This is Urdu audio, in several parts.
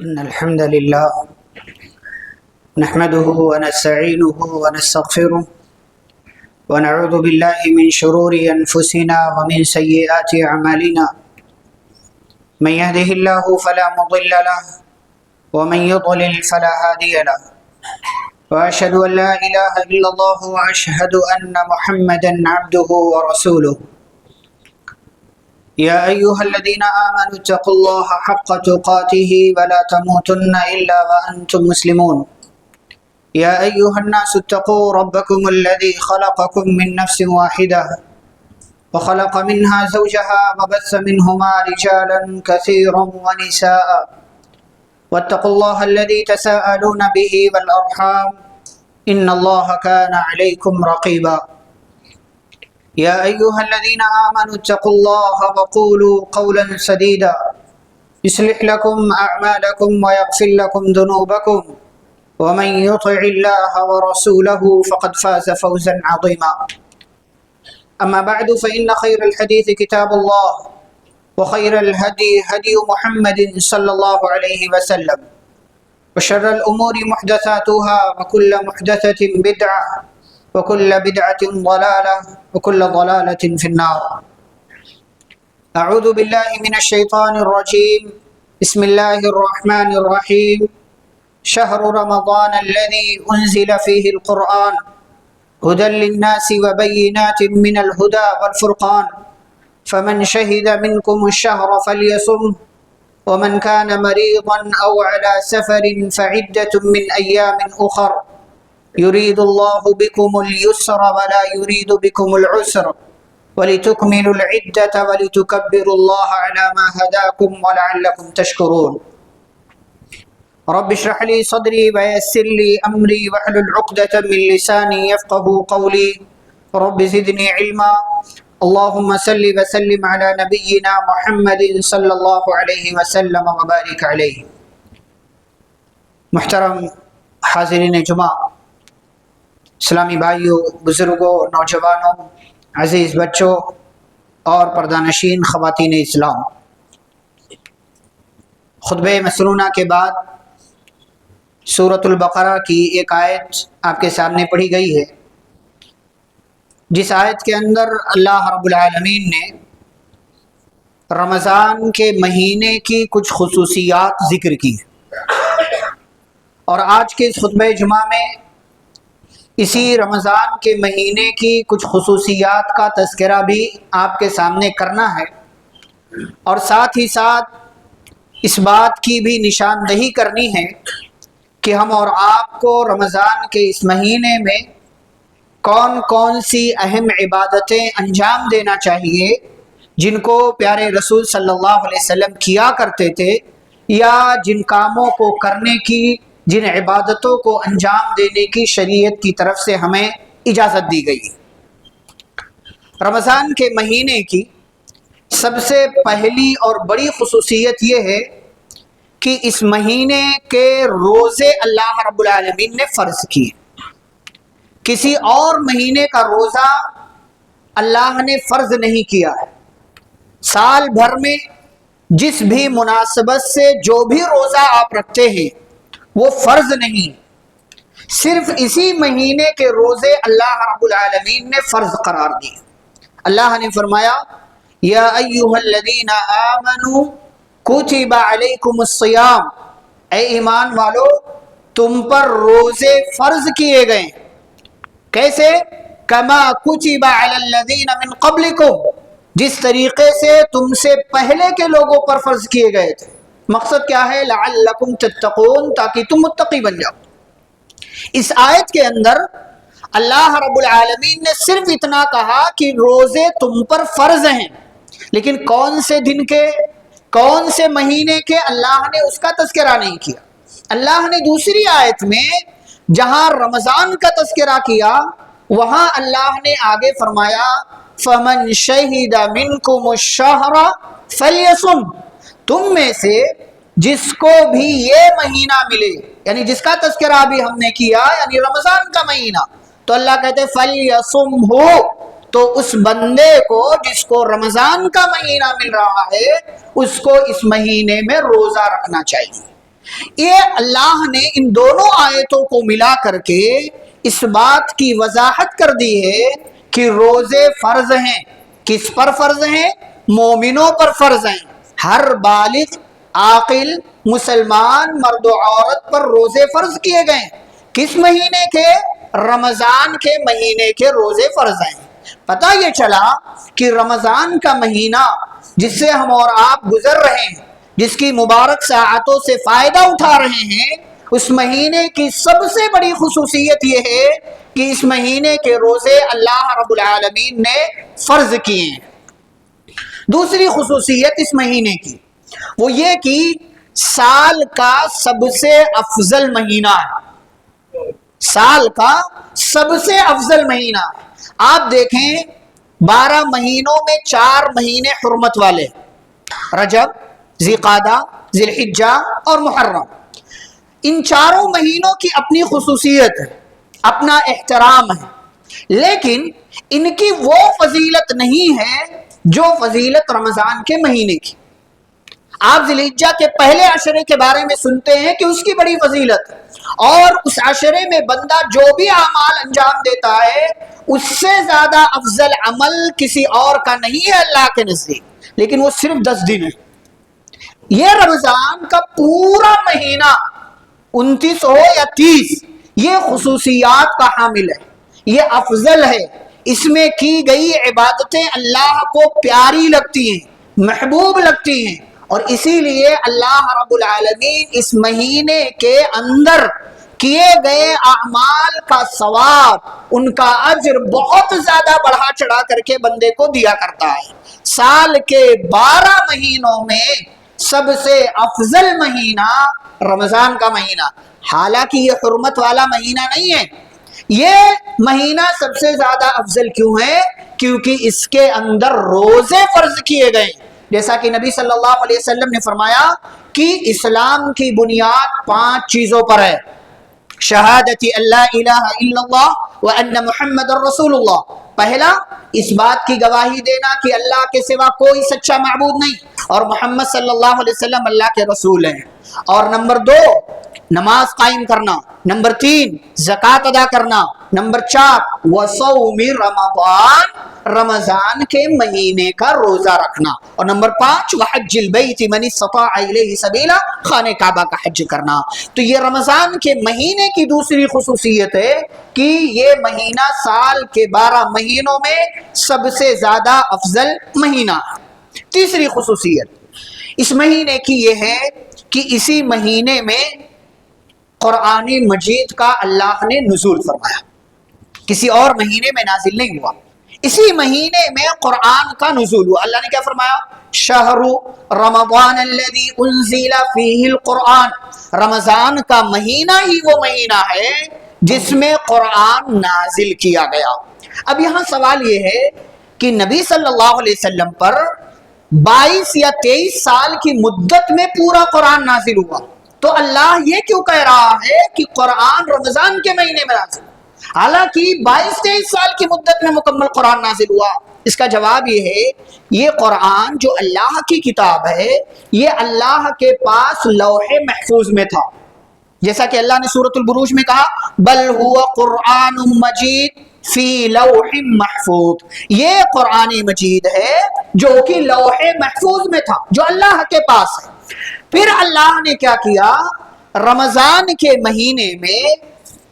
إن الحمد لله نحمده ونستعينه ونستغفره ونعوذ بالله من شرور أنفسنا ومن سيئات أعمالنا من يهده الله فلا مضل له ومن يضلل فلا هادي له وأشهد أن لا إله إلا الله وأشهد أن محمدا عبده ورسوله يا أيها الذين آمنوا اتقوا الله حق تقاته ولا تموتن إلا وأنتم مسلمون يا أيها الناس اتقوا ربكم الذي خلقكم من نفس واحدة وخلق منها زوجها وبث منهما رجالا كثيرا ونساء واتقوا الله الذي تساءلون به والأرحام إن الله كان عليكم رقيبا يا أيها الذين آمنوا اتقوا الله وقولوا قولا سديدا يصلح لكم أعمالكم ويغفر لكم ذنوبكم ومن يطع الله ورسوله فقد فاز فوزا عظيما أما بعد فإن خير الحديث كتاب الله وخير الهدي هدي محمد صلى الله عليه وسلم وشر الأمور محدثاتها وكل محدثة بدعة وكل بدعة ضلالة وكل ضلالة في النار أعوذ بالله من الشيطان الرجيم بسم الله الرحمن الرحيم شهر رمضان الذي أنزل فيه القرآن هدى للناس وبينات من الهدى والفرقان فمن شهد منكم الشهر فليصمه ومن كان مريضا أو على سفر فعدة من أيام أخر يريد الله بكم اليسر ولا يريد بكم العسر ولتكملوا العدة ولتكبروا الله على ما هداكم ولعلكم تشكرون رب اشرح لي صدري ويسر لي أمري واحلل عقدة من لساني يفقه قولي رب زدني علما اللهم صل وسلم على نبينا محمد صلى الله عليه وسلم وبارك عليه. محترم حاضرین جمعہ، اسلامی بھائیوں، بزرگوں، نوجوانوں، عزیز بچوں اور پردہ نشین خواتین اسلام، خطبہ مسنونہ کے بعد سورۃ البقرہ کی ایک آیت آپ کے سامنے پڑھی گئی ہے، جس آیت کے اندر اللہ رب العالمین نے رمضان کے مہینے کی کچھ خصوصیات ذکر کی، اور آج کے اس خطبہ جمعہ میں اسی رمضان کے مہینے کی کچھ خصوصیات کا تذکرہ بھی آپ کے سامنے کرنا ہے، اور ساتھ ہی ساتھ اس بات کی بھی نشاندہی کرنی ہے کہ ہم اور آپ کو رمضان کے اس مہینے میں کون کون سی اہم عبادتیں انجام دینا چاہیے جن کو پیارے رسول صلی اللہ علیہ وسلم کیا کرتے تھے، یا جن کاموں کو کرنے کی، جن عبادتوں کو انجام دینے کی شریعت کی طرف سے ہمیں اجازت دی گئی. رمضان کے مہینے کی سب سے پہلی اور بڑی خصوصیت یہ ہے کہ اس مہینے کے روزے اللہ رب العالمین نے فرض کیے. کسی اور مہینے کا روزہ اللہ نے فرض نہیں کیا ہے. سال بھر میں جس بھی مناسبت سے جو بھی روزہ آپ رکھتے ہیں وہ فرض نہیں، صرف اسی مہینے کے روزے اللہ رب العالمین نے فرض قرار دیے. اللہ نے فرمایا یا ایھا الذین آمنوا کتب علیکم الصیام، اے ایمان والو تم پر روزے فرض کیے گئے. کیسے؟ کما کتب علی الذین من قبلکم، جس طریقے سے تم سے پہلے کے لوگوں پر فرض کیے گئے تھے. مقصد کیا ہے؟ لعلکم تتقون، تاکہ تم متقی بن جاؤ. اس آیت کے اندر اللہ رب العالمین نے صرف اتنا کہا کہ روزے تم پر فرض ہیں، لیکن کون سے دن کے، کون سے مہینے کے، اللہ نے اس کا تذکرہ نہیں کیا. اللہ نے دوسری آیت میں جہاں رمضان کا تذکرہ کیا، وہاں اللہ نے آگے فرمایا فَمَنْ شَهِدَ مِنْكُمُ الشَّهْرَ فَلْيَصُمْ، تم میں سے جس کو بھی یہ مہینہ ملے، یعنی جس کا تذکرہ بھی ہم نے کیا، یعنی رمضان کا مہینہ، تو اللہ کہتے ہیں فَلْيَصُمْهُ، تو اس بندے کو جس کو رمضان کا مہینہ مل رہا ہے اس کو اس مہینے میں روزہ رکھنا چاہیے. یہ اللہ نے ان دونوں آیتوں کو ملا کر کے اس بات کی وضاحت کر دی ہے کہ روزے فرض ہیں. کس پر فرض ہیں؟ مومنوں پر فرض ہیں. ہر بالغ عاقل مسلمان مرد و عورت پر روزے فرض کیے گئے. کس مہینے کے؟ رمضان کے مہینے کے روزے فرض ہیں. پتہ یہ چلا کہ رمضان کا مہینہ جس سے ہم اور آپ گزر رہے ہیں، جس کی مبارک ساعتوں سے فائدہ اٹھا رہے ہیں، اس مہینے کی سب سے بڑی خصوصیت یہ ہے کہ اس مہینے کے روزے اللہ رب العالمین نے فرض کیے ہیں. دوسری خصوصیت اس مہینے کی وہ یہ کہ سال کا سب سے افضل مہینہ ہے. سال کا سب سے افضل مہینہ ہے. آپ دیکھیں 12 مہینوں میں 4 مہینے حرمت والے، رجب، ذی قعدہ، ذی الحجہ اور محرم. ان چاروں مہینوں کی اپنی خصوصیت ہے، اپنا احترام ہے، لیکن ان کی وہ فضیلت نہیں ہے جو فضیلت رمضان کے مہینے کی. آپ ذی الحجہ کے پہلے عشرے کے بارے میں سنتے ہیں کہ اس کی بڑی فضیلت ہے، اور اس عشرے میں بندہ جو بھی اعمال انجام دیتا ہے اس سے زیادہ افضل عمل کسی اور کا نہیں ہے اللہ کے نزدیک، لیکن وہ صرف 10 دن ہے. یہ رمضان کا پورا مہینہ 29 ہو یا 30 یہ خصوصیات کا حامل ہے، یہ افضل ہے. اس میں کی گئی عبادتیں اللہ کو پیاری لگتی ہیں، محبوب لگتی ہیں، اور اسی لیے اللہ رب العالمین اس مہینے کے اندر کیے گئے اعمال کا ثواب، ان کا اجر بہت زیادہ بڑھا چڑھا کر کے بندے کو دیا کرتا ہے. سال کے 12 مہینوں میں سب سے افضل مہینہ رمضان کا مہینہ. حالانکہ یہ حرمت والا مہینہ نہیں ہے، یہ مہینہ سب سے زیادہ افضل کیوں ہے؟ کیونکہ اس کے اندر روزے فرض کیے گئے. جیسا کہ نبی صلی اللہ علیہ وسلم نے فرمایا کہ اسلام کی بنیاد 5 چیزوں پر ہے: شہادت اللہ الہ الا اللہ وان محمد رسول اللہ. پہلا، اس بات کی گواہی دینا کہ اللہ کے سوا کوئی سچا معبود نہیں اور محمد صلی اللہ علیہ وسلم اللہ کے رسول ہیں. اور نمبر 2، نماز قائم کرنا. نمبر 3، زکوٰۃ ادا کرنا. نمبر 4، وصوم رمضان، رمضان کے مہینے کا روزہ رکھنا. اور نمبر 5، وحج البیت من استطاع الیہ سبیلا، خانہ کعبہ کا حج کرنا. تو یہ رمضان کے مہینے کی دوسری خصوصیت ہے کہ یہ مہینہ سال کے 12 مہینوں میں سب سے زیادہ افضل مہینہ. تیسری خصوصیت اس مہینے کی یہ ہے کہ اسی مہینے میں قرآن مجید کا اللہ نے نزول فرمایا. کسی اور مہینے میں نازل نہیں ہوا، اسی مہینے میں قرآن کا نزول ہوا. اللہ نے کیا فرمایا؟ شہر رمضان الذی انزل فیہ القرآن، رمضان کا مہینہ ہی وہ مہینہ ہے جس میں قرآن نازل کیا گیا. اب یہاں سوال یہ ہے کہ نبی صلی اللہ علیہ وسلم پر 22 یا 23 سال کی مدت میں پورا قرآن نازل ہوا، تو اللہ یہ کیوں کہہ رہا ہے کہ قرآن رمضان کے مہینے میں نازل، حالانکہ 22-23 سال کی مدت میں مکمل قرآن نازل ہوا؟ اس کا جواب یہ ہے، یہ قرآن جو اللہ کی کتاب ہے یہ اللہ کے پاس لوح محفوظ میں تھا. جیسا کہ اللہ نے سورۃ البروج میں کہا بل هو قرآن مجید فی لوح محفوظ، یہ قرآن مجید ہے جو کہ لوح محفوظ میں تھا، جو اللہ کے پاس ہے. پھر اللہ نے کیا کیا؟ رمضان کے مہینے میں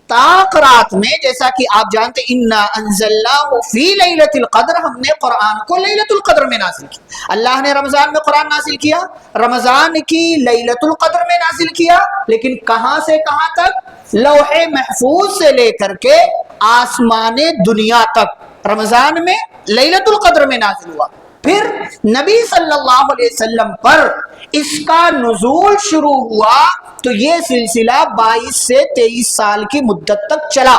طاق رات میں، جیسا کہ آپ جانتے انا انزلناہ فی لیلۃ القدر، ہم نے قرآن کو لیلۃ القدر میں نازل کیا. اللہ نے رمضان میں قرآن نازل کیا، رمضان کی لیلۃ القدر میں نازل کیا، لیکن کہاں سے کہاں تک؟ لوح محفوظ سے لے کر کے آسمان دنیا تک رمضان میں لیلۃ القدر میں نازل ہوا. پھر نبی صلی اللہ علیہ وسلم پر اس کا نزول شروع ہوا تو یہ سلسلہ 22 سے 23 سال کی مدت تک چلا.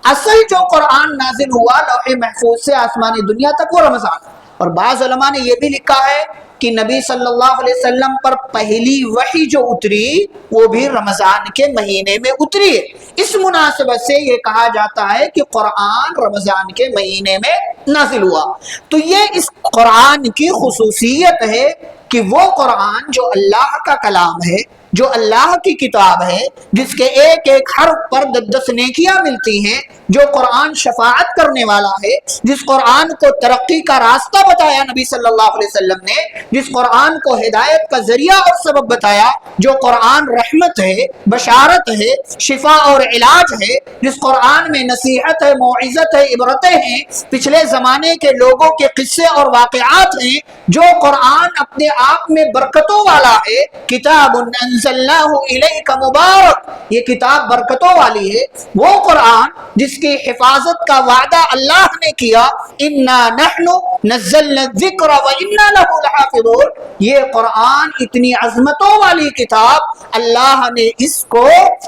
اصل جو قرآن نازل ہوا لوح محفوظ سے آسمان دنیا تک وہ رمضان. اور بعض علماء نے یہ بھی لکھا ہے کہ نبی صلی اللہ علیہ وسلم پر پہلی وحی جو اتری وہ بھی رمضان کے مہینے میں اتری ہے. اس مناسبت سے یہ کہا جاتا ہے کہ قرآن رمضان کے مہینے میں نازل ہوا. تو یہ اس قرآن کی خصوصیت ہے کہ وہ قرآن جو اللہ کا کلام ہے، جو اللہ کی کتاب ہے جس کے ایک ایک حرف پر 10 نیکیاں ملتی ہیں، جو قرآن شفاعت کرنے والا ہے، جس قرآن کو ترقی کا راستہ بتایا نبی صلی اللہ علیہ وسلم نے، جس قرآن کو ہدایت کا ذریعہ اور سبب بتایا، جو قرآن رحمت ہے، بشارت ہے، شفا اور علاج ہے، جس قرآن میں نصیحت ہے، موعظت ہے، عبرتیں ہیں، پچھلے زمانے کے لوگوں کے قصے اور واقعات ہیں، جو قرآن اپنے آپ میں برکتوں والا ہے۔ کتاب انزلناہ الیک مبارک، یہ کتاب برکتوں والی ہے، وہ قرآن جس کی حفاظت کا وعدہ اللہ نے کیا، انا نحن نزلنا الذکر وانا لہ لحافظون، یہ قرآن اتنی عظمتوں والی کتاب اللہ نے اس کو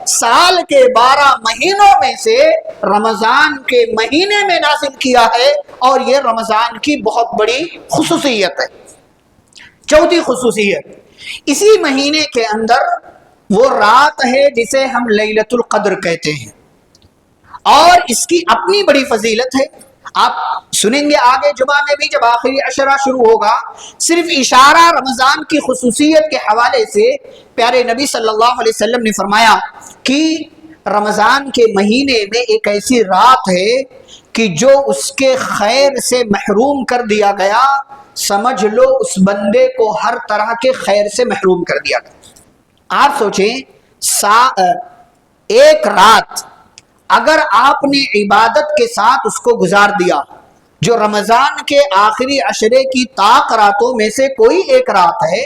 سال کے 12 مہینوں میں سے رمضان کے مہینے میں نازل کیا ہے، اور یہ رمضان کی بہت بڑی خصوصیت ہے۔ چوتھی خصوصیت، اسی مہینے کے اندر وہ رات ہے جسے ہم لیلۃ القدر کہتے ہیں، اور اس کی اپنی بڑی فضیلت ہے۔ آپ سنیں گے آگے جمعہ میں بھی جب آخری عشرہ شروع ہوگا، صرف اشارہ رمضان کی خصوصیت کے حوالے سے پیارے نبی صلی اللہ علیہ وسلم نے فرمایا کہ رمضان کے مہینے میں ایک ایسی رات ہے کہ جو اس کے خیر سے محروم کر دیا گیا، سمجھ لو اس بندے کو ہر طرح کے خیر سے محروم کر دیا گیا۔ آپ سوچیں، ایک رات اگر آپ نے عبادت کے ساتھ اس کو گزار دیا، جو رمضان کے آخری عشرے کی طاق راتوں میں سے کوئی ایک رات ہے،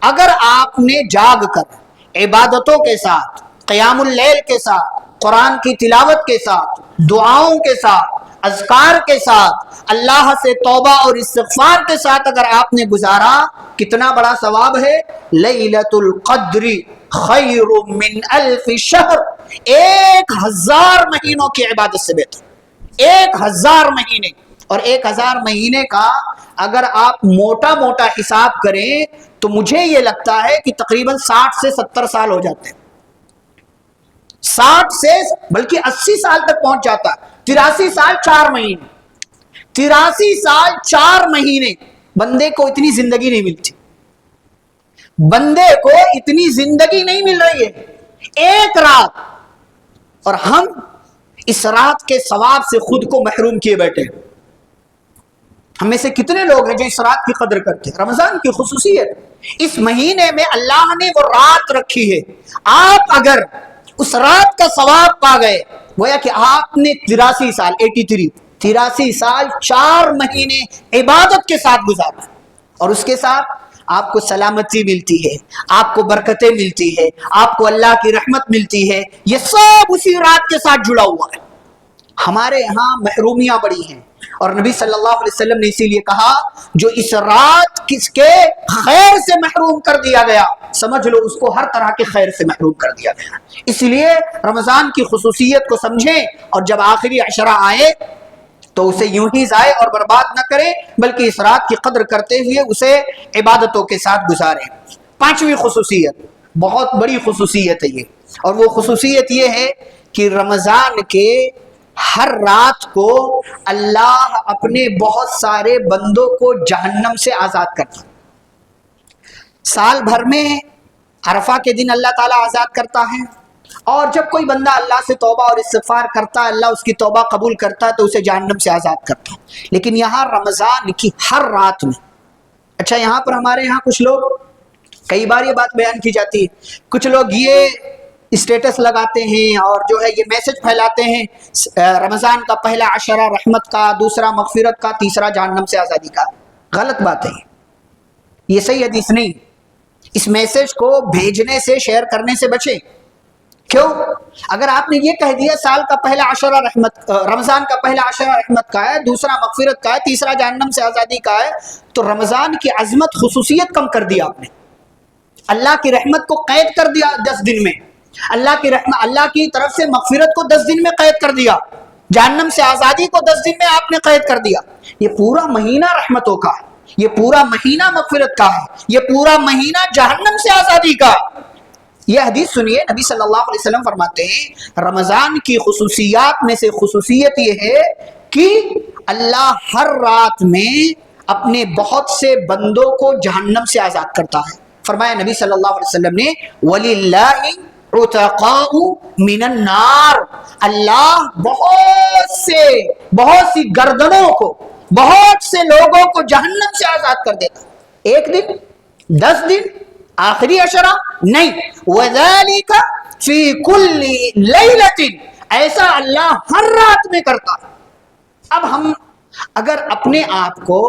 اگر آپ نے جاگ کر عبادتوں کے ساتھ، قیام اللیل کے ساتھ، قرآن کی تلاوت کے ساتھ، دعاؤں کے ساتھ، اذکار کے ساتھ، اللہ سے توبہ اور استغفار کے ساتھ اگر آپ نے گزارا، کتنا بڑا ثواب ہے۔ لیلۃ القدر خیر من الف شہر، 1000 مہینوں کی عبادت سے بہتر، 1000 مہینے۔ اور 1000 مہینے کا اگر آپ موٹا موٹا حساب کریں تو مجھے یہ لگتا ہے کہ تقریباً 60 سے 70 سال ہو جاتے ہیں، 60 سے بلکہ 80 سال تک پہنچ جاتا ہے۔ 83 سال 4 مہینے، 83 سال 4 مہینے، بندے کو اتنی زندگی نہیں ملتی، بندے کو اتنی زندگی نہیں مل رہی ہے، ایک رات، اور ہم اس رات کے ثواب سے خود کو محروم کیے بیٹھے ہیں۔ ہم میں سے کتنے لوگ ہیں جو اس رات کی قدر کرتے ہیں؟ رمضان کی خصوصیت، اس مہینے میں اللہ نے وہ رات رکھی ہے، آپ اگر اس رات کا ثواب پا گئے، گویا کہ آپ نے 83 سال 83 سال 4 مہینے عبادت کے ساتھ گزارا، اور اس کے ساتھ آپ کو سلامتی ملتی ہے، آپ کو برکتیں ملتی ہے، آپ کو اللہ کی رحمت ملتی ہے، یہ سب اسی رات کے ساتھ جڑا ہوا ہے۔ ہمارے یہاں محرومیاں بڑی ہیں، اور نبی صلی اللہ علیہ وسلم نے اسی لیے کہا جو اس رات کس کے خیر سے محروم کر دیا گیا، سمجھ لو اس کو ہر طرح کے خیر سے محروم کر دیا گیا۔ اس لیے رمضان کی خصوصیت کو سمجھیں، اور جب آخری عشرہ آئے تو اسے یوں ہی ضائع اور برباد نہ کریں، بلکہ اس رات کی قدر کرتے ہوئے اسے عبادتوں کے ساتھ گزاریں۔ 5ویں خصوصیت، بہت بڑی خصوصیت ہے یہ، اور وہ خصوصیت یہ ہے کہ رمضان کے ہر رات کو اللہ اپنے بہت سارے بندوں کو جہنم سے آزاد کرتا ہے۔ سال بھر میں عرفہ کے دن اللہ تعالیٰ آزاد کرتا ہے، اور جب کوئی بندہ اللہ سے توبہ اور استغفار کرتا ہے، اللہ اس کی توبہ قبول کرتا ہے تو اسے جہنم سے آزاد کرتا ہے۔ لیکن یہاں رمضان کی ہر رات میں، اچھا یہاں پر ہمارے یہاں کچھ لوگ، کئی بار یہ بات بیان کی جاتی ہے، کچھ لوگ یہ اسٹیٹس لگاتے ہیں اور جو ہے یہ میسج پھیلاتے ہیں، رمضان کا پہلا عشرہ رحمت کا، دوسرا مغفرت کا، تیسرا جہنم سے آزادی کا۔ غلط بات ہے، یہ صحیح حدیث نہیں۔ اس میسج کو بھیجنے سے، شیئر کرنے سے بچیں۔ کیوں؟ اگر آپ نے یہ کہہ دیا سال کا پہلا عشرہ رحمت، رمضان کا پہلا عشرہ رحمت کا ہے، دوسرا مغفرت کا ہے، تیسرا جہنم سے آزادی کا ہے، تو رمضان کی عظمت، خصوصیت کم کر دیا آپ نے۔ اللہ کی رحمت کو قید کر دیا 10 دن میں، اللہ کی رحمت، اللہ کی طرف سے مغفرت کو 10 دن میں قید کر دیا، جہنم سے آزادی کو 10 دن میں آپ نے قید کر دیا۔ یہ پورا مہینہ رحمتوں کا ہے، یہ پورا مہینہ مغفرت کا ہے، یہ پورا مہینہ جہنم سے آزادی کا۔ یہ حدیث سنیے، نبی صلی اللہ علیہ وسلم فرماتے ہیں رمضان کی خصوصیات میں سے خصوصیت یہ ہے کہ اللہ ہر رات میں اپنے بہت سے بندوں کو جہنم سے آزاد کرتا ہے۔ فرمایا نبی صلی اللہ علیہ وسلم نے وَلِلَّهِ عُتَقَاءُ مِنَ النَّارِ، اللہ بہت سی گردنوں کو، بہت سے لوگوں کو جہنم سے آزاد کر دیتا. ایک دن، 10 دن، آخری عشرہ نہیں. وَذَلِكَ فِي كُلِّ لَيْلَةٍ، ایسا اللہ ہر رات میں کرتا. اب ہم اگر اپنے آپ کو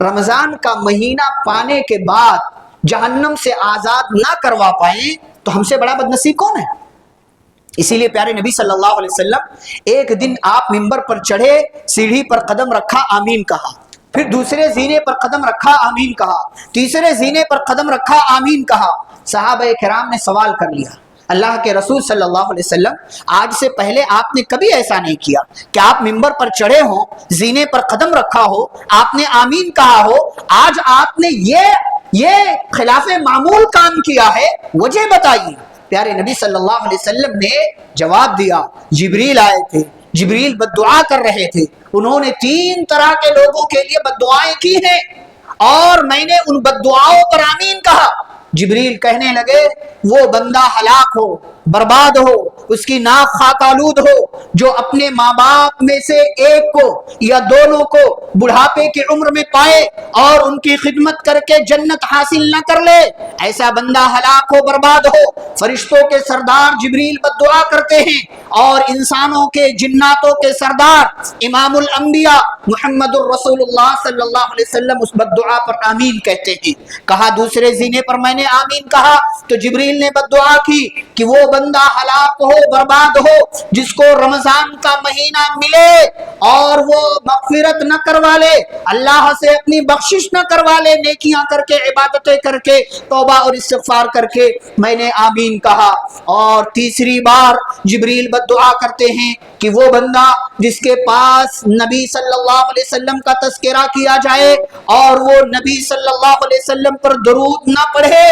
رمضان کا مہینہ پانے کے بعد جہنم سے آزاد نہ کروا پائیں تو ہم سے بڑا بدنصیب کون ہے؟ اسی لیے پیارے نبی صلی اللہ علیہ وسلم ایک دن آپ ممبر پر چڑھے، سیڑھی پر قدم رکھا، آمین کہا، پھر دوسرے زینے پر قدم رکھا، آمین کہا، تیسرے زینے پر قدم رکھا، آمین کہا. صحابہ کرام نے سوال کر لیا، اللہ کے رسول صلی اللہ علیہ وسلم آج سے پہلے آپ نے کبھی ایسا نہیں کیا کہ آپ ممبر پر چڑھے ہوں، زینے پر قدم رکھا ہو، آپ نے آمین کہا ہو، آج آپ نے یہ خلاف معمول کام کیا ہے، وجہ بتائیے. پیارے نبی صلی اللہ علیہ وسلم نے جواب دیا، جبریل آئے تھے، جبریل بددعا کر رہے تھے، انہوں نے 3 طرح کے لوگوں کے لیے بددعائیں کی ہیں اور میں نے ان بددعاؤں پر آمین کہا. جبریل کہنے لگے وہ بندہ ہلاک ہو، برباد ہو، اس کی ناک خاک آلود ہو جو اپنے ماں باپ میں سے ایک کو یا دونوں کو بڑھاپے کی عمر میں پائے اور ان کی خدمت کر کے جنت حاصل نہ کر لے، ایسا بندہ ہلاک ہو، برباد ہو. فرشتوں کے سردار جبریل بددعا کرتے ہیں اور انسانوں کے، جناتوں کے سردار امام الانبیاء محمد الرسول اللہ صلی اللہ علیہ وسلم اس بددعا پر آمین کہتے ہیں. کہا دوسرے زینے پر میں نے آمین کہا تو جبریل نے بددعا کی کہ وہ بندہ ہلاک ہو، برباد ہو جس کو رمضان کا مہینہ ملے اور وہ مغفرت نہ کروا لے، اللہ سے اپنی بخشش نہ کروا لے، نیکیاں کر کے، عبادتیں کر کے، توبہ اور استغفار کر کے. میں نے آمین کہا. اور تیسری بار جبریل بددعا کرتے ہیں کہ وہ بندہ جس کے پاس نبی صلی اللہ علیہ وسلم کا تذکرہ کیا جائے اور وہ نبی صلی اللہ علیہ وسلم پر درود نہ پڑھے،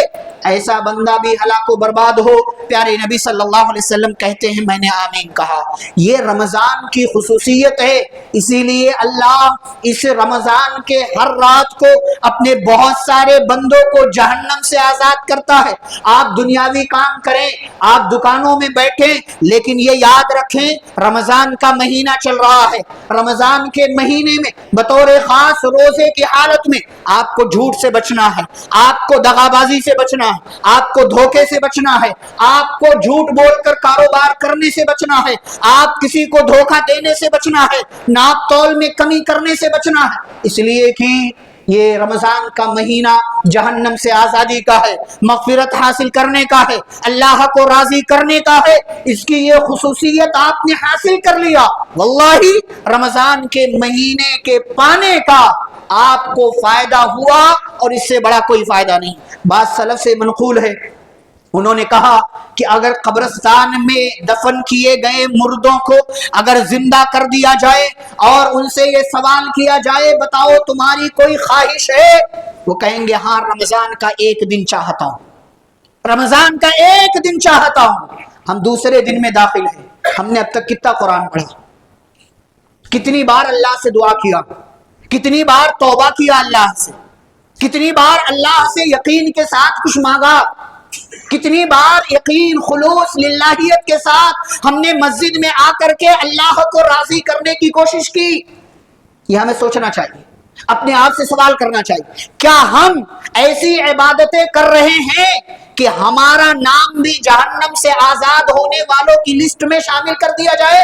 ایسا بندہ بھی ہلاک و برباد ہو. پیارے نبی صلی اللہ علیہ وسلم کہتے ہیں میں نے آمین کہا. یہ رمضان کی خصوصیت ہے، اسی لیے اللہ اس رمضان کے ہر رات کو اپنے بہت سارے بندوں کو جہنم سے آزاد کرتا ہے. آپ دنیاوی کام کریں، آپ دکانوں میں بیٹھیں، لیکن یہ یاد رکھیں رمضان کا مہینہ چل رہا ہے. رمضان کے مہینے میں بطور خاص روزے کی حالت میں آپ کو جھوٹ سے بچنا ہے، آپ کو دغابازی سے بچنا ہے، آپ کو دھوکے سے بچنا ہے، آپ کو جھوٹ بول کر کاروبار کرنے سے بچنا ہے، آپ کسی کو دھوکہ دینے سے بچنا ہے، ناپ تول میں کمی کرنے سے بچنا ہے. اس لیے کہ یہ رمضان کا مہینہ جہنم سے آزادی کا ہے، مغفرت حاصل کرنے کا ہے، اللہ کو راضی کرنے کا ہے. اس کی یہ خصوصیت آپ نے حاصل کر لیا، واللہ رمضان کے مہینے کے پانے کا آپ کو فائدہ ہوا اور اس سے بڑا کوئی فائدہ نہیں. بعض سلف سے منقول ہے، انہوں نے کہا کہ اگر قبرستان میں دفن کیے گئے مردوں کو اگر زندہ کر دیا جائے اور ان سے یہ سوال کیا جائے بتاؤ تمہاری کوئی خواہش ہے، وہ کہیں گے ہاں رمضان کا ایک دن چاہتا ہوں، رمضان کا ایک دن چاہتا ہوں. ہم دوسرے دن میں داخل ہیں، ہم نے اب تک کتنا قرآن پڑھا، کتنی بار اللہ سے دعا کیا، کتنی بار توبہ کیا اللہ سے، کتنی بار اللہ سے یقین کے ساتھ کچھ مانگا، کتنی بار یقین خلوص للہیت کے ساتھ ہم نے مسجد میں آ کر کے اللہ کو راضی کرنے کی کوشش کی. یہ ہمیں سوچنا چاہیے، اپنے آپ سے سوال کرنا چاہیے، کیا ہم ایسی عبادتیں کر رہے ہیں کہ ہمارا نام بھی جہنم سے آزاد ہونے والوں کی لسٹ میں شامل کر دیا جائے؟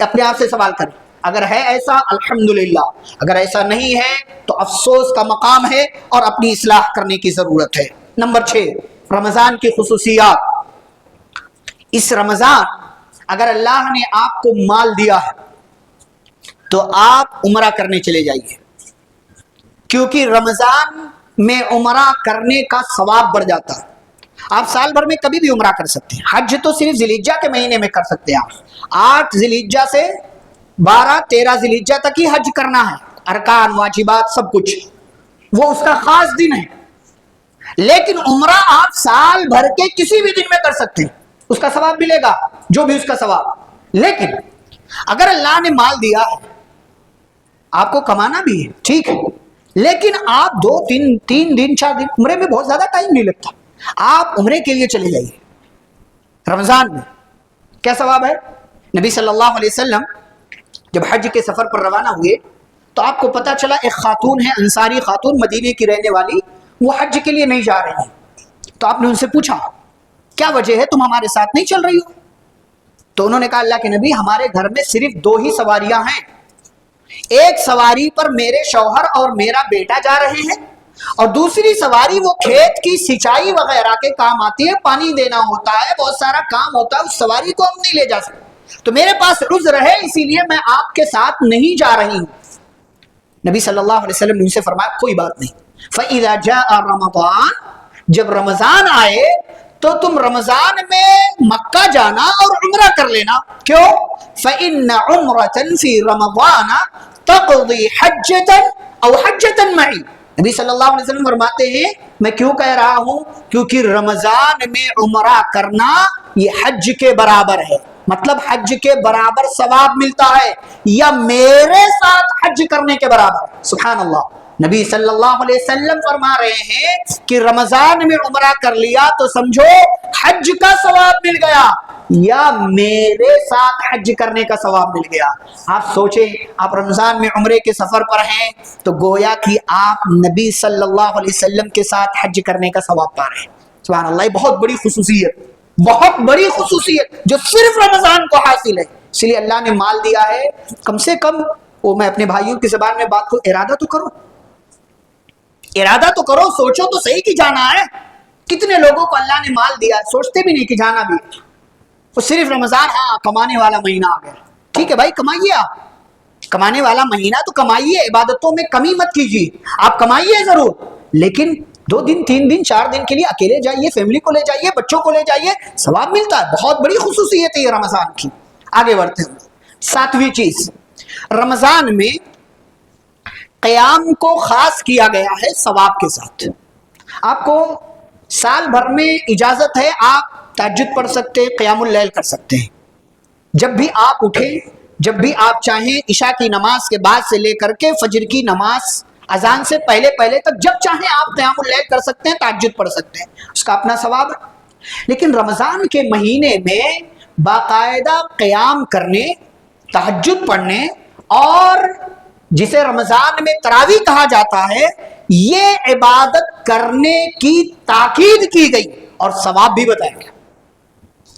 اپنے آپ سے سوال کریں. اگر ہے ایسا الحمدللہ، اگر ایسا نہیں ہے تو افسوس کا مقام ہے اور اپنی اصلاح کرنے کی ضرورت ہے. نمبر 6، رمضان کی خصوصیات. اس رمضان اگر اللہ نے آپ کو مال دیا ہے تو آپ عمرہ کرنے چلے جائیے، کیونکہ رمضان میں عمرہ کرنے کا ثواب بڑھ جاتا ہے. آپ سال بھر میں کبھی بھی عمرہ کر سکتے ہیں، حج تو صرف ذی الحجہ کے مہینے میں کر سکتے ہیں. آپ 8 ذی الحجہ سے 12-13 ذی الحجہ تک ہی حج کرنا ہے، ارکان واجبات سب کچھ، وہ اس کا خاص دن ہے. لیکن عمرہ آپ سال بھر کے کسی بھی دن میں کر سکتے ہیں، اس کا ثواب ملے گا جو بھی اس کا ثواب. لیکن اگر اللہ نے مال دیا ہے، آپ کو کمانا بھی ہے ٹھیک ہے، لیکن آپ 2-3 دن 4 دن، عمرے میں بہت زیادہ ٹائم نہیں لگتا، آپ عمرے کے لیے چلے جائیے رمضان میں، کیا ثواب ہے؟ نبی صلی اللہ علیہ وسلم جب حج کے سفر پر روانہ ہوئے تو آپ کو پتا چلا ایک خاتون ہے، انصاری خاتون، مدینے کی رہنے والی، وہ حج کے لیے نہیں جا رہی ہیں۔ تو آپ نے ان سے پوچھا کیا وجہ ہے، تم ہمارے ساتھ نہیں چل رہی ہو؟ تو انہوں نے کہا اللہ کے نبی ہمارے گھر میں صرف 2 ہی سواریاں ہیں، ایک سواری پر میرے شوہر اور میرا بیٹا جا رہے ہیں، اور دوسری سواری وہ کھیت کی سچائی وغیرہ کے کام آتی ہے، پانی دینا ہوتا ہے، بہت سارا کام ہوتا ہے، اس سواری کو ہم نہیں لے جا سکتے، تو میرے پاس عذر ہے، اسی لیے میں آپ کے ساتھ نہیں جا رہی ہوں۔ نبی صلی اللہ علیہ وسلم نے ان سے فرمایا کوئی بات نہیں، فَإِذَا جَاءَ رَمَضَانَ، جب رمضان آئے تو تم رمضان میں مکہ جانا اور عمرہ کر لینا۔ کیوں؟ فَإِنَّ عُمْرَةً فِي رَمَضَانَ تَقْضِي حَجَّةً أَوْ حَجَّةً مَعِي۔ نبی صلی اللہ علیہ وسلم فرماتے ہیں میں کیوں کہہ رہا ہوں، کیونکہ رمضان میں عمرہ کرنا یہ حج کے برابر ہے، مطلب حج کے برابر ثواب ملتا ہے، یا میرے ساتھ حج کرنے کے برابر۔ سبحان اللہ، نبی صلی اللہ علیہ وسلم فرما رہے ہیں کہ رمضان میں عمرہ کر لیا تو سمجھو حج کا ثواب مل گیا، یا میرے ساتھ حج کرنے کا ثواب مل گیا۔ آپ سوچیں، آپ رمضان میں عمرے کے سفر پر ہیں تو گویا کہ آپ نبی صلی اللہ علیہ وسلم کے ساتھ حج کرنے کا ثواب پا رہے ہیں۔ سبحان اللہ، یہ بہت بڑی خصوصیت، بہت بڑی خصوصیت جو صرف رمضان کو حاصل ہے۔ اس لیے اللہ نے مال دیا ہے، کم سے کم وہ میں اپنے بھائیوں کی زبان میں بات کو ارادہ تو کرو، ارادہ تو کرو، سوچو تو صحیح کہ جانا ہے۔ کتنے لوگوں کو اللہ نے مال دیا سوچتے بھی نہیں کہ جانا بھی، وہ صرف رمضان، ہاں کمانے والا مہینہ آ گیا، ٹھیک ہے بھائی کمائیے، آپ کمانے والا مہینہ تو کمائیے، عبادتوں میں کمی مت کیجیے، آپ کمائیے ضرور، لیکن 2 دن 3 دن 4 دن کے لیے اکیلے جائیے، فیملی کو لے جائیے، بچوں کو لے جائیے، ثواب ملتا ہے، بہت بڑی خصوصیت ہے یہ رمضان کی۔ آگے بڑھتے ہیں، 7ویں چیز، رمضان میں قیام کو خاص کیا گیا ہے ثواب کے ساتھ۔ آپ کو سال بھر میں اجازت ہے، آپ تہجد پڑھ سکتے ہیں، قیام اللیل کر سکتے ہیں، جب بھی آپ اٹھیں، جب بھی آپ چاہیں، عشاء کی نماز کے بعد سے لے کر کے فجر کی نماز اذان سے پہلے تک جب چاہیں آپ قیام اللیل کر سکتے ہیں، تہجد پڑھ سکتے ہیں، اس کا اپنا ثواب ہے۔ لیکن رمضان کے مہینے میں باقاعدہ قیام کرنے، تہجد پڑھنے، اور جسے رمضان میں تراویح کہا جاتا ہے، یہ عبادت کرنے کی تاکید کی گئی اور ثواب بھی بتایا گیا،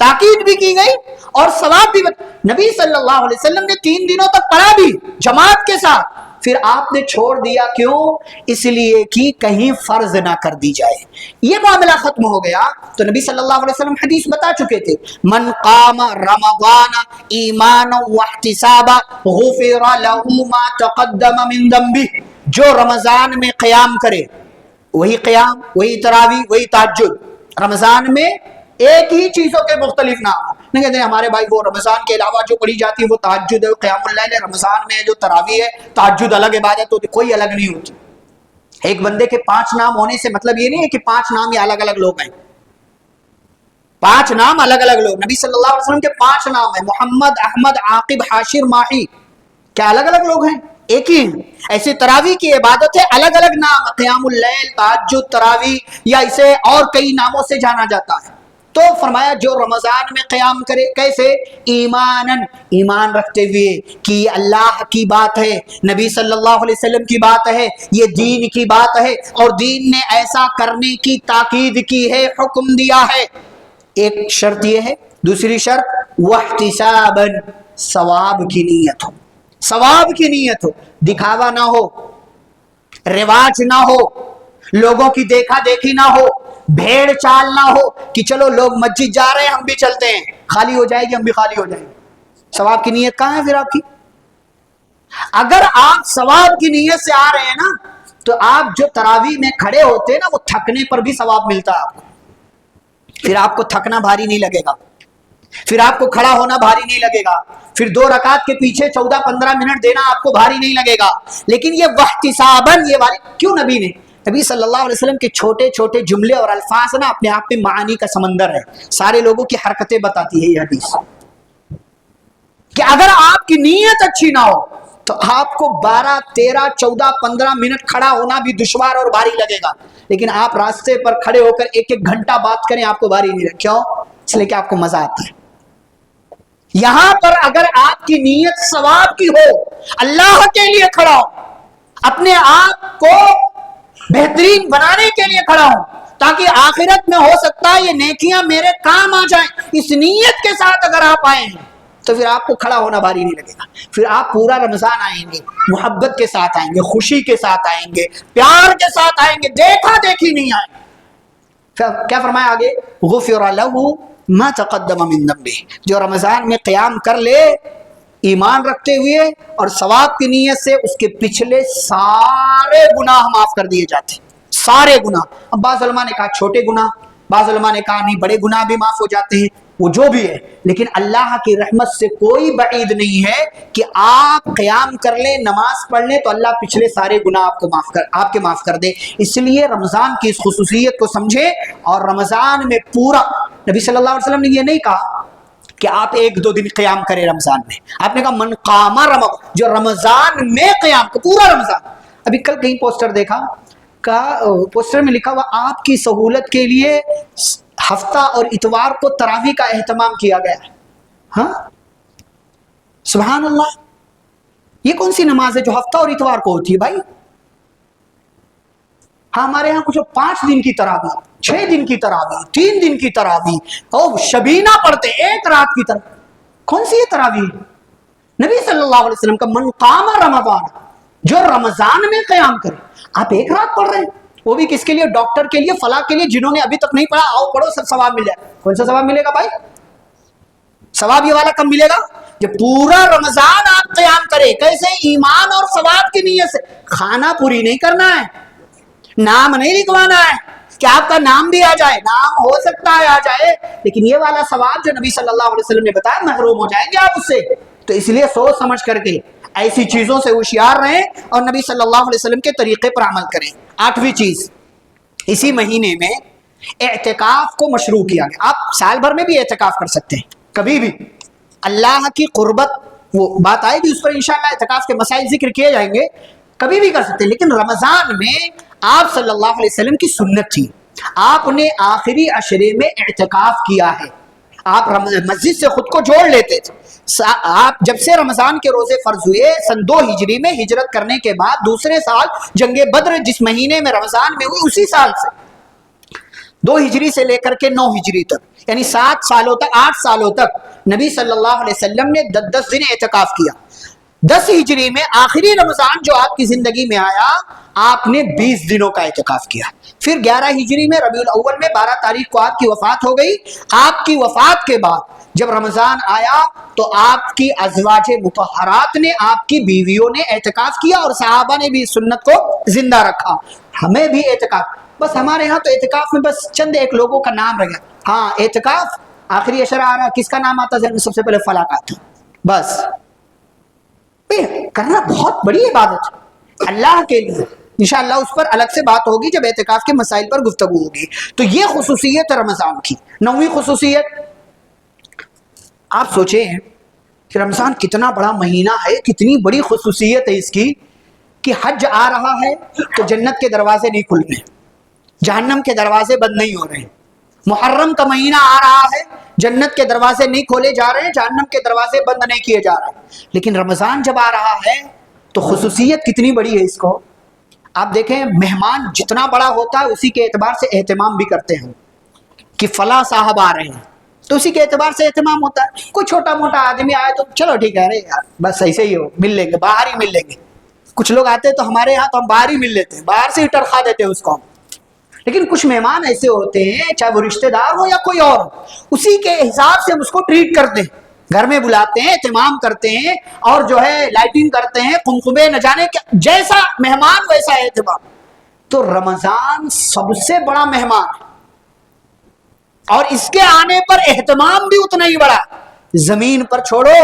تاکید بھی کی گئی اور ثواب بھی نبی صلی اللہ علیہ وسلم نے 3 دنوں تک پڑھا بھی جماعت کے ساتھ، پھر آپ نے چھوڑ دیا، کیوں؟ اس لیے کہ کہیں فرض نہ کر دی جائے، یہ معاملہ ختم ہو گیا۔ تو نبی صلی اللہ علیہ وسلم حدیث بتا چکے تھے، من قام رمضان ایمانا واحتسابا غفر له ما تقدم من ذنبه، جو رمضان میں قیام کرے، وہی قیام، وہی تراویح، وہی تہجد، رمضان میں ایک ہی چیزوں کے مختلف نام، نہیں کہتے ہمارے بھائی وہ رمضان کے علاوہ جو پڑھی جاتی ہے وہ تہجد ہے، قیام اللیل ہے، رمضان میں جو تراویح ہے، تہجد الگ عبادت ہوتی، کوئی الگ نہیں ہوتی۔ ایک بندے کے 5 نام ہونے سے مطلب یہ نہیں ہے کہ 5 نام یہ الگ الگ لوگ ہیں، 5 نام الگ الگ لوگ، نبی صلی اللہ علیہ وسلم کے 5 نام ہیں، محمد، احمد، عاقب، حاشر، ماہی، کیا الگ الگ لوگ ہیں؟ ایک ہی ہیں۔ ایسے تراویح کی عبادت ہے، الگ الگ نام، قیام اللیل، تہجد، تراویح، یا اسے اور کئی ناموں سے جانا جاتا ہے۔ تو فرمایا جو رمضان میں قیام کرے، کیسے؟ ایماناً، ایمان رکھتے ہوئے کہ یہ اللہ کی بات ہے، نبی صلی اللہ علیہ وسلم کی بات ہے، یہ دین کی بات ہے، اور دین نے ایسا کرنے کی تاکید کی ہے، حکم دیا ہے۔ ایک شرط یہ ہے، دوسری شرط واحتساباً، ثواب کی نیت ہو، ثواب کی نیت ہو، دکھاوا نہ ہو، رواج نہ ہو، لوگوں کی دیکھا دیکھی نہ ہو، بھیڑ چال نہ ہو کہ چلو لوگ مسجد جا رہے ہیں ہم بھی چلتے ہیں، خالی ہو جائے گی ہم بھی خالی ہو جائیں گے۔ ثواب کی نیت کہاں ہے پھر آپ کی؟ اگر آپ ثواب کی نیت سے آ رہے ہیں نا، تو آپ جو تراویح میں کھڑے ہوتے ہیں نا، وہ تھکنے پر بھی ثواب ملتا ہے آپ کو، پھر آپ کو تھکنا بھاری نہیں لگے گا، پھر آپ کو کھڑا ہونا بھاری نہیں لگے گا، پھر 2 رکعت کے پیچھے 14-15 منٹ دینا آپ کو بھاری نہیں لگے گا۔ لیکن یہ واحتساباً، یہ والی کیوں؟ نبی صلی اللہ علیہ وسلم کے چھوٹے چھوٹے جملے اور الفاظ نا اپنے آپ میں معانی کا سمندر ہے، سارے لوگوں کی حرکتیں بتاتی ہے یہ حدیث، کہ اگر آپ کی نیت اچھی نہ ہو، تو آپ کو 12, 13, 14, 15 منٹ کھڑا ہونا بھی دشوار اور بھاری لگے گا، لیکن آپ راستے پر کھڑے ہو کر 1 گھنٹہ بات کریں آپ کو بھاری نہیں لگے. کیوں؟ اس لیے کہ آپ کو مزہ آتا ہے. یہاں پر اگر آپ کی نیت ثواب کی ہو، اللہ کے لیے کھڑا ہو، اپنے آپ کو بہترین بنانے کے لیے کھڑا ہو تاکہ آخرت میں ہو سکتا ہے یہ نیکیاں میرے کام آ جائیں، اس نیت کے ساتھ اگر آپ آئے ہیں تو پھر آپ کو کھڑا ہونا بھاری نہیں لگے گا. پھر آپ پورا رمضان آئیں گے، محبت کے ساتھ آئیں گے، خوشی کے ساتھ آئیں گے، پیار کے ساتھ آئیں گے، دیکھا دیکھی نہیں آئیں گے. کیا فرمایا آگے؟ غفر لہ ما تقدم من ذنبہ. جو رمضان میں قیام کر لے ایمان رکھتے ہوئے اور ثواب کی نیت سے، اس کے پچھلے سارے گناہ معاف کر دیے جاتے ہیں. سارے گناہ. اب بعض علماء نے کہا چھوٹے گناہ، بعض علماء نے کہا نہیں بڑے گناہ بھی معاف ہو جاتے ہیں، وہ جو بھی ہے، لیکن اللہ کی رحمت سے کوئی بعید نہیں ہے کہ آپ قیام کر لیں، نماز پڑھ لیں تو اللہ پچھلے سارے گناہ آپ کے معاف کر دے. اس لیے رمضان کی اس خصوصیت کو سمجھے. اور رمضان میں پورا، نبی صلی اللہ علیہ وسلم نے یہ نہیں کہا کہ آپ 1-2 دن قیام کریں رمضان میں. آپ نے کہا من قام رمضان، جو رمضان میں قیام کو، پورا رمضان. ابھی کل کہیں پوسٹر دیکھا، پوسٹر میں لکھا ہوا آپ کی سہولت کے لیے ہفتہ اور اتوار کو تراویح کا اہتمام کیا گیا. ہاں سبحان اللہ، یہ کون سی نماز ہے جو ہفتہ اور اتوار کو ہوتی ہے بھائی؟ ہاں ہمارے یہاں کچھ 5 دن کی تراویح، 6 دن کی تراویح، 3 دن کی تراویح، اور شبینہ پڑھتے 1 رات کی تراویح. کون سی یہ تراویح؟ نبی صلی اللہ علیہ وسلم کا من قام رمضان، جو رمضان میں قیام کرے. آپ 1 رات پڑھ رہے ہیں، وہ بھی کس کے لیے؟ ڈاکٹر کے لیے، فلاں کے لیے. جنہوں نے ابھی تک نہیں پڑھا آؤ پڑھو، سب ثواب مل جائے. کون سا ثواب ملے گا بھائی؟ ثواب یہ والا کب ملے گا؟ جب پورا رمضان آپ قیام کرے. کیسے؟ ایمان اور ثواب کی نیت سے. کھانا پوری نہیں کرنا ہے، نام نہیں لکھوانا ہے کہ آپ کا نام بھی آ جائے. نام ہو سکتا ہے آ جائے، لیکن یہ والا ثواب جو نبی صلی اللہ علیہ وسلم نے بتایا، محروم ہو جائیں گے آپ اس سے. تو اس لیے سوچ سمجھ کر کے ایسی چیزوں سے ہوشیار رہیں اور نبی صلی اللہ علیہ وسلم کے طریقے پر عمل کریں. 8ویں چیز، اسی مہینے میں اعتکاف کو مشروع کیا گیا. آپ سال بھر میں بھی اعتکاف کر سکتے ہیں، کبھی بھی. اللہ کی قربت، وہ بات آئے گی اس پر انشاءاللہ، اعتکاف کے مسائل ذکر کیے جائیں گے، کبھی بھی کر سکتے ہیں. لیکن رمضان میں آپ صلی اللہ علیہ وسلم کی سنت تھی، آپ نے آخری عشرے میں اعتکاف کیا ہے. آپ مسجد سے خود کو جوڑ لیتے تھے. آپ جب سے رمضان کے روزے فرض ہوئے سن 2 ہجری میں، ہجرت کرنے کے بعد دوسرے سال جنگ بدر جس مہینے میں رمضان میں ہوئی، اسی سال سے 2 ہجری سے لے کر کے 9 ہجری تک، یعنی 7 سالوں تک، 8 سالوں تک نبی صلی اللہ علیہ وسلم نے 10 دن اعتکاف کیا. 10 ہجری میں آخری رمضان جو آپ کی زندگی میں آیا، آپ نے 20 دنوں کا اعتکاف کیا. پھر 11 ہجری میں ربیع الاول میں 12 تاریخ کو آپ کی وفات ہو گئی. آپ کی وفات کے بعد جب رمضان آیا تو آپ کی ازواج مطہرات نے، آپ کی بیویوں نے اعتکاف کیا، اور صحابہ نے بھی سنت کو زندہ رکھا. ہمیں بھی اعتکاف، بس ہمارے ہاں تو اعتکاف میں بس چند ایک لوگوں کا نام رہ گیا. ہاں اعتکاف آخری عشرہ آ رہا، کس کا نام آتا ہے؟ سب سے پہلے فلاں کا آتا. بس کرنا بہت بڑی عبادت ہے اللہ کے لیے. انشاءاللہ اس پر الگ سے بات ہوگی جب اعتکاف کے مسائل پر گفتگو ہوگی. تو یہ خصوصیت رمضان کی. 9ویں خصوصیت، آپ سوچیں کہ رمضان کتنا بڑا مہینہ ہے، کتنی بڑی خصوصیت ہے اس کی کہ حج آ رہا ہے تو جنت کے دروازے نہیں کھل رہے، جہنم کے دروازے بند نہیں ہو رہے. محرم کا مہینہ آ رہا ہے، جنت کے دروازے نہیں کھولے جا رہے ہیں، جہنم کے دروازے بند نہیں کیے جا رہے. لیکن رمضان جب آ رہا ہے تو خصوصیت کتنی بڑی ہے اس کو. آپ دیکھیں مہمان جتنا بڑا ہوتا ہے اسی کے اعتبار سے اہتمام بھی کرتے ہیں کہ فلاں صاحب آ رہے ہیں تو اسی کے اعتبار سے اہتمام ہوتا ہے. کوئی چھوٹا موٹا آدمی آئے تو چلو ٹھیک ہے، ارے یار بس ایسے ہی ہو، مل لیں گے، باہر ہی مل لیں گے. کچھ لوگ آتے ہیں تو ہمارے یہاں تو ہم باہر ہی مل لیتے ہیں، باہر سے ہی ٹرخا دیتے ہیں اس کو. لیکن کچھ مہمان ایسے ہوتے ہیں، چاہے وہ رشتہ دار ہو یا کوئی اور، اسی کے حساب سے ہم اس کو ٹریٹ کرتے ہیں، گھر میں بلاتے ہیں، اہتمام کرتے ہیں، اور جو ہے لائٹنگ کرتے ہیں، قمقمے نہ جانے جیسا مہمان ویسا اہتمام. تو رمضان سب سے بڑا مہمان ہے، اور اس کے آنے پر اہتمام بھی اتنا ہی بڑا. زمین پر چھوڑو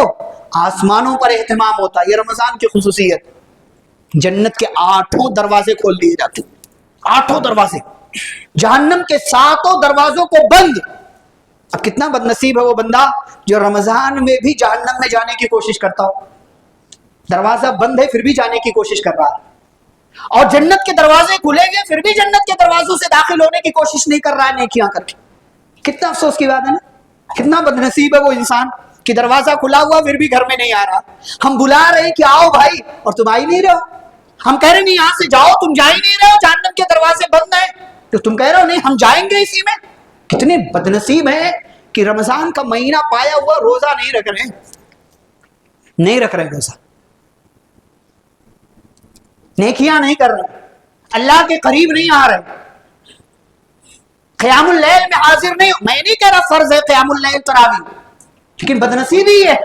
آسمانوں پر اہتمام ہوتا ہے. یہ رمضان کی خصوصیت. جنت کے 8 دروازے کھول دیے جاتے ہیں، 8 دروازے، جہنم کے 7 دروازوں کو بند. اب کتنا بد نصیب ہے وہ بندہ جو رمضان میں بھی جہنم میں جانے کی کوشش کرتا ہو. دروازہ بند ہے پھر بھی جانے کی کوشش کر رہا ہے، اور جنت کے دروازے کھلیں گے پھر بھی جنت کے دروازوں سے داخل ہونے کی کوشش نہیں کر رہا ہے نیکیاں کر کے۔ کتنا افسوس کی بات ہے نا، کتنا بد نصیب ہے وہ انسان کہ دروازہ کھلا ہوا پھر بھی گھر میں نہیں آ رہا۔ ہم بلا رہے ہیں کہ آؤ بھائی اور تم آ ہی نہیں رہے ہو، ہم کہہ رہے نہیں یہاں سے جاؤ تم جا ہی نہیں رہے ہو، جہنم کے دروازے بند ہیں تو تم کہہ رہے ہو نہیں ہم جائیں گے اسی میں۔ کتنے بد نصیب ہیں کہ رمضان کا مہینہ پایا ہوا روزہ نہیں رکھ رہے روزہ، نیکیاں نہیں کر رہے، اللہ کے قریب نہیں آ رہے، قیام اللیل میں حاضر نہیں۔ میں نہیں کہہ رہا فرض ہے قیام اللیل تراویح، لیکن بدنصیبی یہ ہے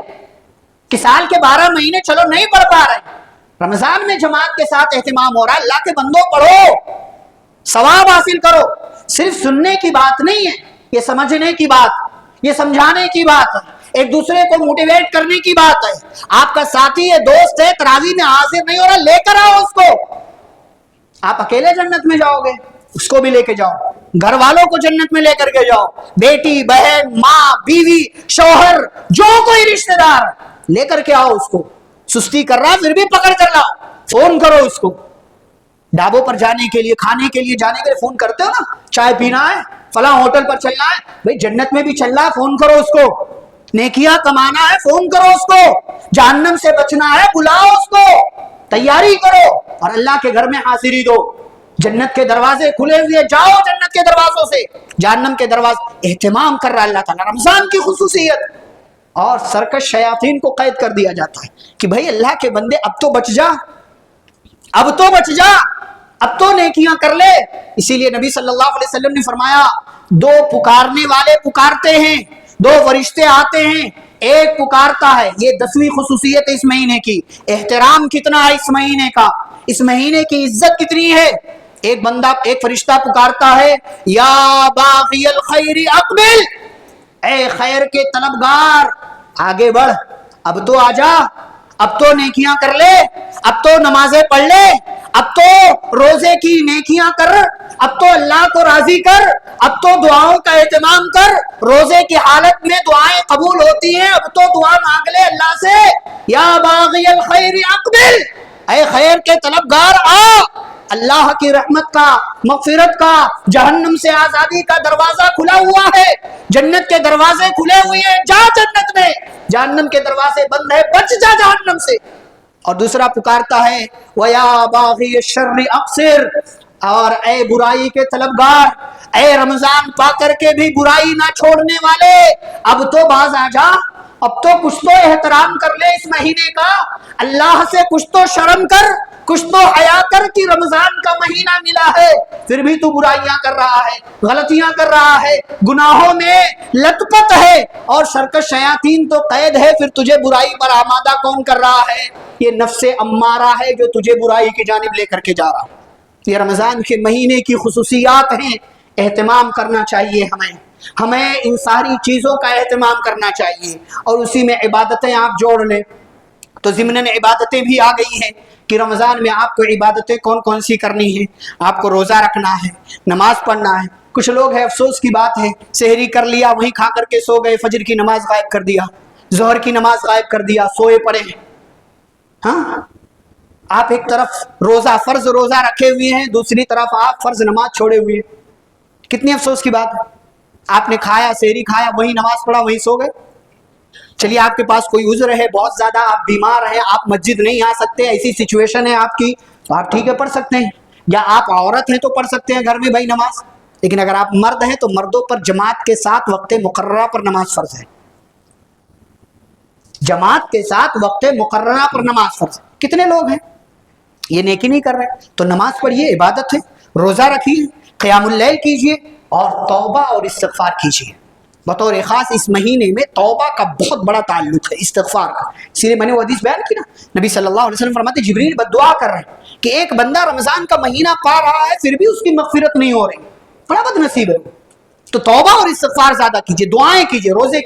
کہ سال کے 12 مہینے چلو نہیں پڑھ پا رہے، رمضان میں جماعت کے ساتھ اہتمام ہو رہا ہے۔ اللہ کے بندوں پڑھو، ثواب حاصل کرو۔ صرف سننے کی بات نہیں ہے، یہ سمجھنے کی بات، یہ سمجھانے کی بات ہے، ایک دوسرے کو موٹیویٹ کرنے کی بات ہے۔ آپ کا ساتھی ہے، دوست ہے، تراویح میں حاضر نہیں ہو رہا، لے کر آؤ اس کو۔ آپ اکیلے جنت میں جاؤ گے، اس کو بھی لے کے جاؤ، گھر والوں کو جنت میں لے کر کے جاؤ، بیٹی بہن ماں بیوی شوہر جو کوئی رشتہ دار لے کر کے آؤ اس کو۔ سستی کر رہا پھر بھی پکڑ کر لاؤ، فون کرو اس کو۔ ڈھابوں پر جانے کے لیے، کھانے کے لیے جانے کے لیے فون کرتے ہو نا، چائے پینا ہے، فلاں ہوٹل پر چلنا ہے، بھئی جنت میں بھی چل رہا ہے، فون کرو اس کو۔ نیکیاں کمانا ہے، فون کرو اس کو۔ جہنم سے بچنا ہے، بلاؤ اس کو، تیاری کرو اور اللہ کے گھر میں حاضری دو۔ جنت کے دروازے کھلے ہوئے، جاؤ جنت کے دروازوں سے، جہنم کے دروازے اہتمام کر رہا اللہ تعالیٰ۔ رمضان کی خصوصیت، اور سرکش شیاطین کو قید کر دیا جاتا ہے کہ بھائی اللہ کے بندے اب تو بچ جا، اب تو بچ جا، اب تو نیکیاں کر لے۔ اسی لیے نبی صلی اللہ علیہ وسلم نے فرمایا دو پکارنے والے پکارتے ہیں، دو فرشتے آتے ہیں، ایک پکارتا ہے، یہ 10ویں خصوصیت ہے اس مہینے کی۔ احترام کتنا ہے اس مہینے کا، اس مہینے کی عزت کتنی ہے۔ ایک بندہ، ایک فرشتہ پکارتا ہے یا باغی الخیر اقبل، اے خیر کے طلبگار آگے بڑھ، اب تو آ جا، اب تو نیکیاں کر لے، اب تو نمازیں پڑھ لے، اب تو روزے کی نیکیاں کر، اب تو اللہ کو راضی کر، اب تو دعاؤں کا اہتمام کر۔ روزے کی حالت میں دعائیں قبول ہوتی ہیں، اب تو دعا مانگ لے اللہ سے۔ یا باغی الخیر اقبل، اے خیر کے طلبگار آ، اللہ کی رحمت کا، مغفرت کا، جہنم سے آزادی کا دروازہ کھلا ہوا ہے، جنت کے دروازے کھلے ہوئے ہیں، جا جنت میں، جہنم کے دروازے بند ہے، بچ جا جہنم سے۔ اور دوسرا پکارتا ہے وَيَا بَاغِيَ الشَّرِّ أَقْصِرْ، اور اے برائی کے طلبگار، اے رمضان پا کر کے بھی برائی نہ چھوڑنے والے، اب تو باز آ جا، اب تو کچھ تو احترام کر لے اس مہینے کا، اللہ سے کچھ تو شرم کر، کچھ تو حیا کر کہ رمضان کا مہینہ ملا ہے، پھر بھی تو برائیاں کر رہا ہے، غلطیاں کر رہا ہے، گناہوں میں لت پت ہے، اور سرکش شیاطین تو قید ہے، پھر تجھے برائی پر آمادہ کون کر رہا ہے؟ یہ نفس امارہ ہے جو تجھے برائی کی جانب لے کر کے جا رہا۔ یہ رمضان کے مہینے کی خصوصیات ہیں، اہتمام کرنا چاہیے ہمیں ان ساری چیزوں کا اہتمام کرنا چاہیے، اور اسی میں عبادتیں آپ جوڑ لیں تو ضمناً عبادتیں بھی آ گئی ہیں کہ رمضان میں آپ کو عبادتیں کون کون سی کرنی ہیں۔ آپ کو روزہ رکھنا ہے، نماز پڑھنا ہے۔ کچھ لوگ ہے، افسوس کی بات ہے، سحری کر لیا وہیں کھا کر کے سو گئے، فجر کی نماز غائب کر دیا، ظہر کی نماز غائب کر دیا، سوئے پڑے ہیں۔ ہاں، آپ ایک طرف روزہ فرض روزہ رکھے ہوئے ہیں، دوسری طرف آپ فرض نماز چھوڑے ہوئے ہیں۔ کتنی افسوس کی بات ہے، آپ نے کھایا، سحری کھایا، وہیں نماز پڑھا، وہیں سو گئے۔ چلیے آپ کے پاس کوئی عذر ہے، بہت زیادہ آپ بیمار ہیں، آپ مسجد نہیں آ سکتے، ایسی سچویشن ہے آپ کی، تو آپ ٹھیک ہے پڑھ سکتے ہیں، یا آپ عورت ہیں تو پڑھ سکتے ہیں گھر میں بھائی نماز۔ لیکن اگر آپ مرد ہیں تو مردوں پر جماعت کے ساتھ وقت مقررہ پر نماز فرض ہے، جماعت کے ساتھ وقت مقررہ پر نماز فرض ہے۔ کتنے لوگ ہیں یہ نیکی نہیں کر رہے؟ تو نماز پڑھیے، عبادت ہے، روزہ رکھیے، قیام اللیل کیجیے، اور توبہ اور استغفار کیجیے۔ بطور خاص اس مہینے میں توبہ کا بہت بڑا تعلق ہے، استغفار کا۔ اسی لیے میں نے وہ حدیث بیان کی نا، نبی صلی اللہ علیہ وسلم فرماتے جبریل بددعا کر رہے ہیں کہ ایک بندہ رمضان کا مہینہ پا رہا ہے پھر بھی اس کی مغفرت نہیں ہو رہی، بڑا بد نصیب ہے۔ تو توبہ اور استغفار زیادہ کیجیے، دعائیں کیجیے۔ روزے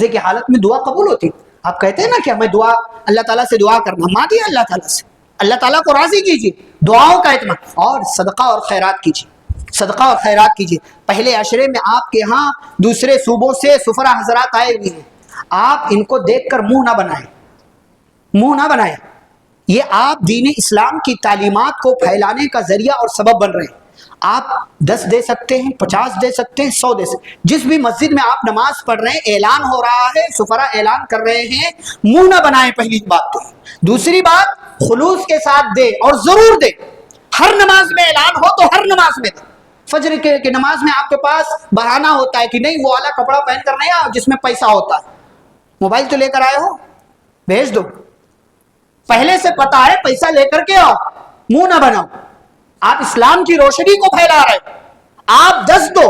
کی حالت میں دعا قبول ہوتی، آپ کہتے ہیں نا کہ ہمیں دعا، اللہ تعالیٰ سے دعا کرنا، مانگیے اللہ تعالیٰ سے، اللہ تعالیٰ کو راضی کیجیے، دعاؤں کا اہتمام، اور صدقہ اور خیرات کیجیے، صدقہ اور خیرات کیجیے۔ پہلے عشرے میں آپ کے ہاں دوسرے صوبوں سے سفرا حضرات آئے ہوئے ہیں، آپ ان کو دیکھ کر منہ نہ بنائیں، منہ نہ بنائیں. یہ آپ دین اسلام کی تعلیمات کو پھیلانے کا ذریعہ اور سبب بن رہے ہیں. آپ 10 دے سکتے ہیں، 50 دے سکتے ہیں، 100 دے سکتے ہیں. جس بھی مسجد میں آپ نماز پڑھ رہے ہیں، اعلان ہو رہا ہے، سفرا اعلان کر رہے ہیں، منہ نہ بنائیں. پہلی بات تو. دوسری بات، خلوص کے ساتھ دے اور ضرور دے. ہر نماز میں اعلان ہو تو ہر نماز میں دے. فجر کے نماز میں آپ کے پاس بہانہ ہوتا ہے کہ نہیں وہ والا کپڑا پہن کر نہیں آؤ جس میں پیسہ ہوتا ہے. موبائل تو لے کر آئے ہو، بھیج دو. پہلے سے پتا ہے پیسہ لے کر کے آؤ، منہ نہ بناؤ. آپ اسلام کی روشنی کو پھیلا رہے ہیں. آپ 10 دو.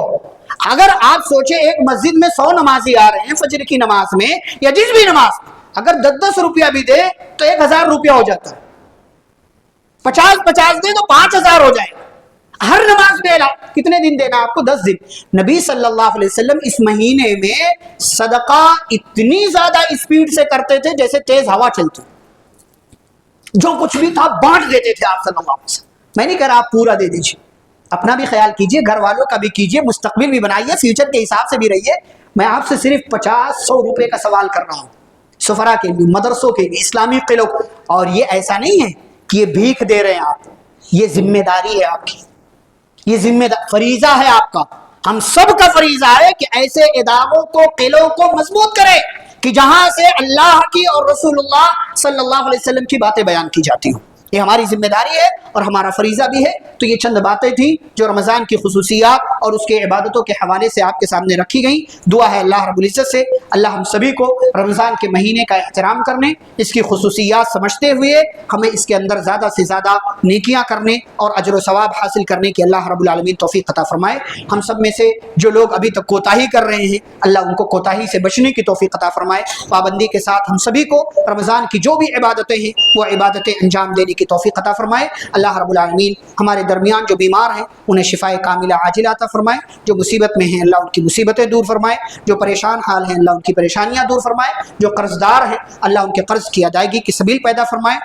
اگر آپ سوچیں ایک مسجد میں 100 نمازی آ رہے ہیں فجر کی نماز میں یا جس بھی نماز، اگر 10 روپیہ بھی دے تو 1000 روپیہ ہو جاتا ہے. 50 دے تو 5000 ہو جائے. ہر نماز میں کتنے دن دینا آپ کو؟ 10 دن. نبی صلی اللہ علیہ وسلم اس مہینے میں صدقہ اتنی زیادہ اسپیڈ سے کرتے تھے جیسے تیز ہوا چلتی. جو کچھ بھی تھا بانٹ دیتے تھے آپ صلی اللہ علیہ وسلم. میں نہیں کہہ رہا آپ پورا دے دیجیے، اپنا بھی خیال کیجیے، گھر والوں کا بھی کیجیے، مستقبل بھی بنائیے، فیوچر کے حساب سے بھی رہیے. میں آپ سے صرف 50-100 روپے کا سوال کر رہا ہوں سفرا کے لیے، مدرسوں کے لیے، اسلامی قلعوں. اور یہ ایسا نہیں ہے کہ یہ بھیک دے رہے ہیں آپ، یہ ذمہ داری ہے آپ کی، یہ ذمہ فریضہ ہے آپ کا. ہم سب کا فریضہ ہے کہ ایسے اداروں کو، قلعوں کو مضبوط کرے کہ جہاں سے اللہ کی اور رسول اللہ صلی اللہ علیہ وسلم کی باتیں بیان کی جاتی ہوں. یہ ہماری ذمہ داری ہے اور ہمارا فریضہ بھی ہے. تو یہ چند باتیں تھیں جو رمضان کی خصوصیات اور اس کے عبادتوں کے حوالے سے آپ کے سامنے رکھی گئیں. دعا ہے اللہ رب العزت سے اللہ ہم سبھی کو رمضان کے مہینے کا احترام کرنے، اس کی خصوصیات سمجھتے ہوئے ہمیں اس کے اندر زیادہ سے زیادہ نیکیاں کرنے اور اجر و ثواب حاصل کرنے کی اللہ رب العالمین توفیق عطا فرمائے. ہم سب میں سے جو لوگ ابھی تک کوتاہی کر رہے ہیں اللہ ان کو کوتاہی سے بچنے کی توفیق عطا فرمائے. پابندی کے ساتھ ہم سبھی کو رمضان کی جو بھی عبادتیں ہیں وہ عبادتیں انجام دینے کی توفیق عطا فرمائے. اللہ رب العالمین ہمارے درمیان جو بیمار ہیں انہیں شفائے کاملہ عاجلہ عطا فرمائے. جو مصیبت میں ہیں اللہ ان کی مصیبتیں دور فرمائے. جو پریشان حال ہیں اللہ ان کی پریشانیاں دور فرمائے. جو قرض دار ہیں اللہ ان کے قرض کی ادائیگی کی سبیل پیدا فرمائے.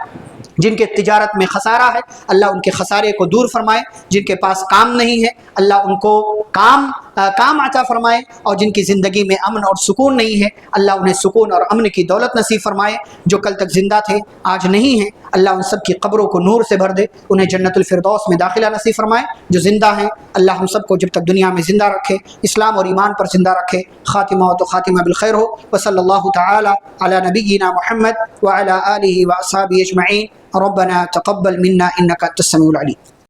جن کے تجارت میں خسارہ ہے اللہ ان کے خسارے کو دور فرمائے. جن کے پاس کام نہیں ہے اللہ ان کو کام عطا فرمائے. اور جن کی زندگی میں امن اور سکون نہیں ہے اللہ انہیں سکون اور امن کی دولت نصیب فرمائے. جو کل تک زندہ تھے آج نہیں ہیں اللہ ان سب کی قبروں کو نور سے بھر دے، انہیں جنت الفردوس میں داخلہ نصیب فرمائے. جو زندہ ہیں اللہ ہم سب کو جب تک دنیا میں زندہ رکھے، اسلام اور ایمان پر زندہ رکھے. خاتمہ تو خاتمہ بالخیر ہو. وصلی اللہ تعالی علی نبینا محمد وعلی آلہ واصحابہ اجمعین. ربنا تقبل منا انك انت السميع العليم.